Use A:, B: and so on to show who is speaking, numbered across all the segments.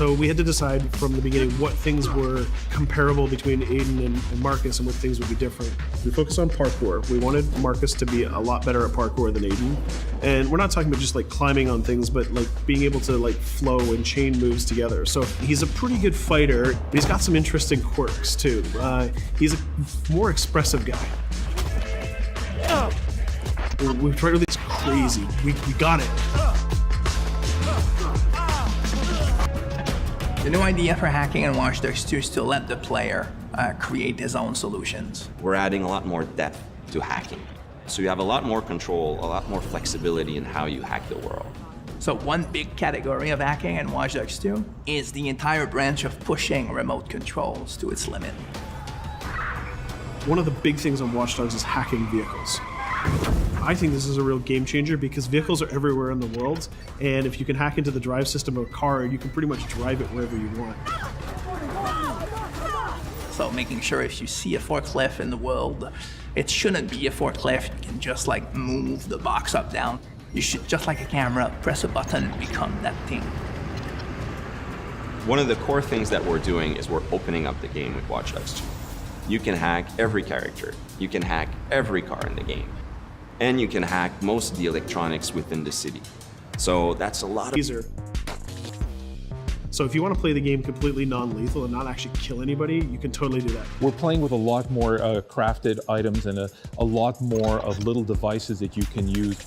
A: So we had to decide from the beginning what things were comparable between Aiden and Marcus and what things would be different. We focused on parkour. We wanted Marcus to be a lot better at parkour than Aiden. And we're not talking about just like climbing on things, but like being able to like flow and chain moves together. So he's a pretty good fighter, but he's got some interesting quirks too. He's a more expressive guy. We've tried really crazy. We got it.
B: The new idea for hacking in Watch Dogs 2 is to let the player create his own solutions.
C: We're adding a lot more depth to hacking. So you have a lot more control, a lot more flexibility in how you hack the world.
B: So one big category of hacking in Watch Dogs 2 is the entire branch of pushing remote controls to its limit.
A: One of the big things on Watch Dogs is hacking vehicles. I think this is a real game changer because vehicles are everywhere in the world, and if you can hack into the drive system of a car, you can pretty much drive it wherever you want.
B: So making sure if you see a forklift in the world, it shouldn't be a forklift. You can just like move the box up, down. You should, just like a camera, press a button and become that thing.
C: One of the core things that we're doing is we're opening up the game with Watch Dogs 2. You can hack every character. You can hack every car in the game. And you can hack most of the electronics within the city. So that's a lot of...
A: So if you want to play the game completely non-lethal and not actually kill anybody, you can totally do that.
D: We're playing with a lot more crafted items and a lot more of little devices that you can use.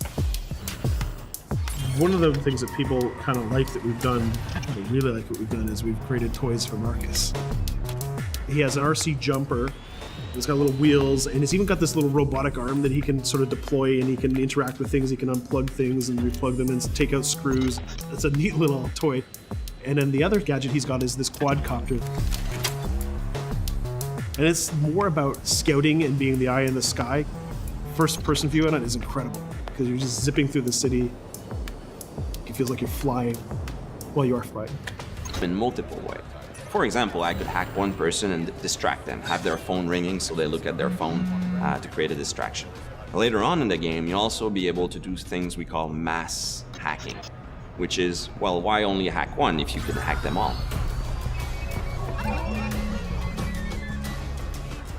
A: One of the things that people kind of like that we've done, they really like what we've done, is we've created toys for Marcus. He has an RC jumper. It's got little wheels, and it's even got this little robotic arm that he can sort of deploy, and he can interact with things. He can unplug things and replug them and take out screws. It's a neat little toy. And then the other gadget he's got is this quadcopter. And it's more about scouting and being the eye in the sky. First person view on it is incredible because you're just zipping through the city. It feels like you're flying. Well, you are flying.
C: In multiple ways. For example, I could hack one person and distract them, have their phone ringing so they look at their phone to create a distraction. Later on in the game, you'll also be able to do things we call mass hacking, which is, well, why only hack one if you can hack them all?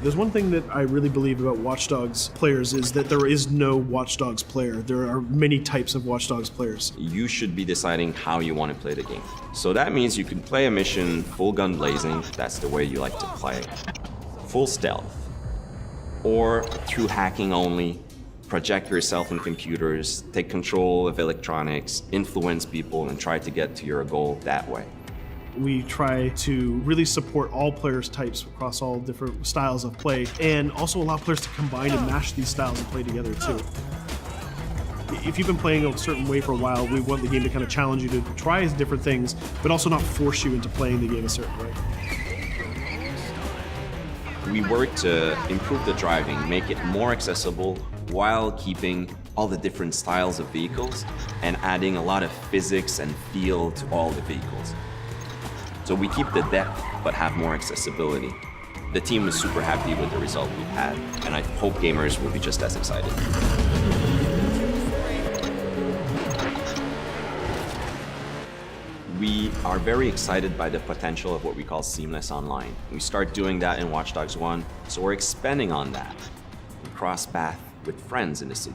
A: There's one thing that I really believe about Watch Dogs players is that there is no Watch Dogs player. There are many types of Watch Dogs players.
C: You should be deciding how you want to play the game. So that means you can play a mission full gun blazing, that's the way you like to play, full stealth, or through hacking only, project yourself in computers, take control of electronics, influence people, and try to get to your goal that way.
A: We try to really support all players' types across all different styles of play, and also allow players to combine and mash these styles and play together too. If you've been playing a certain way for a while, we want the game to kind of challenge you to try different things, but also not force you into playing the game a certain way.
C: We work to improve the driving, make it more accessible while keeping all the different styles of vehicles and adding a lot of physics and feel to all the vehicles. So we keep the depth, but have more accessibility. The team is super happy with the result we've had, and I hope gamers will be just as excited. We are very excited by the potential of what we call seamless online. We start doing that in Watch Dogs 1, so we're expanding on that. We cross path with friends in the city.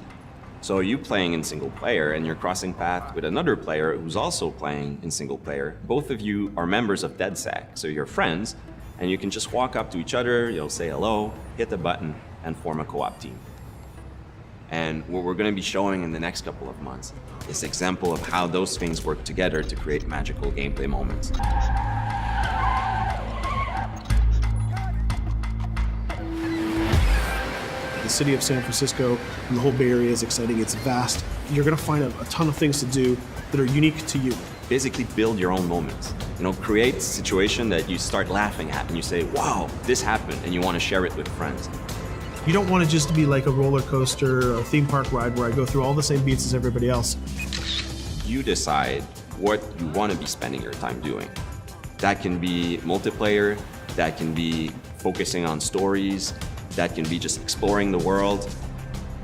C: So you playing in single player and you're crossing path with another player who's also playing in single player. Both of you are members of DedSec, so you're friends, and you can just walk up to each other, you'll say hello, hit the button, and form a co-op team. And what we're going to be showing in the next couple of months is an example of how those things work together to create magical gameplay moments.
A: The city of San Francisco and the whole Bay Area is exciting. It's vast. You're going to find a ton of things to do that are unique to you.
C: Basically build your own moments. You know, create a situation that you start laughing at and you say, wow, this happened, and you want to share it with friends.
A: You don't want to just be like a roller coaster or a theme park ride where I go through all the same beats as everybody else.
C: You decide what you want to be spending your time doing. That can be multiplayer, that can be focusing on stories, that can be just exploring the world.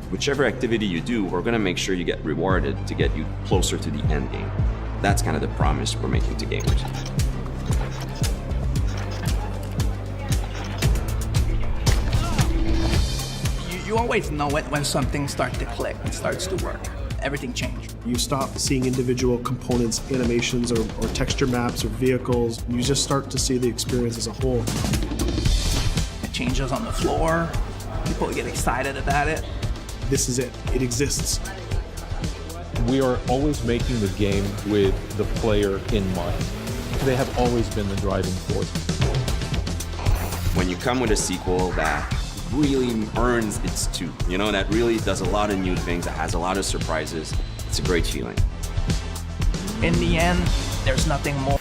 C: Whichever activity you do, we're going to make sure you get rewarded to get you closer to the end game. That's kind of the promise we're making to gamers.
B: You always know it when something starts to click, it starts to work. Everything changed.
A: You stop seeing individual components, animations, or texture maps or vehicles. You just start to see the experience as a whole.
B: It changes on the floor. People get excited about it.
A: This is it. It exists.
D: We are always making the game with the player in mind. They have always been the driving force.
C: When you come with a sequel that really earns its due, you know, that really does a lot of new things, that has a lot of surprises, it's a great feeling.
B: In the end, there's nothing more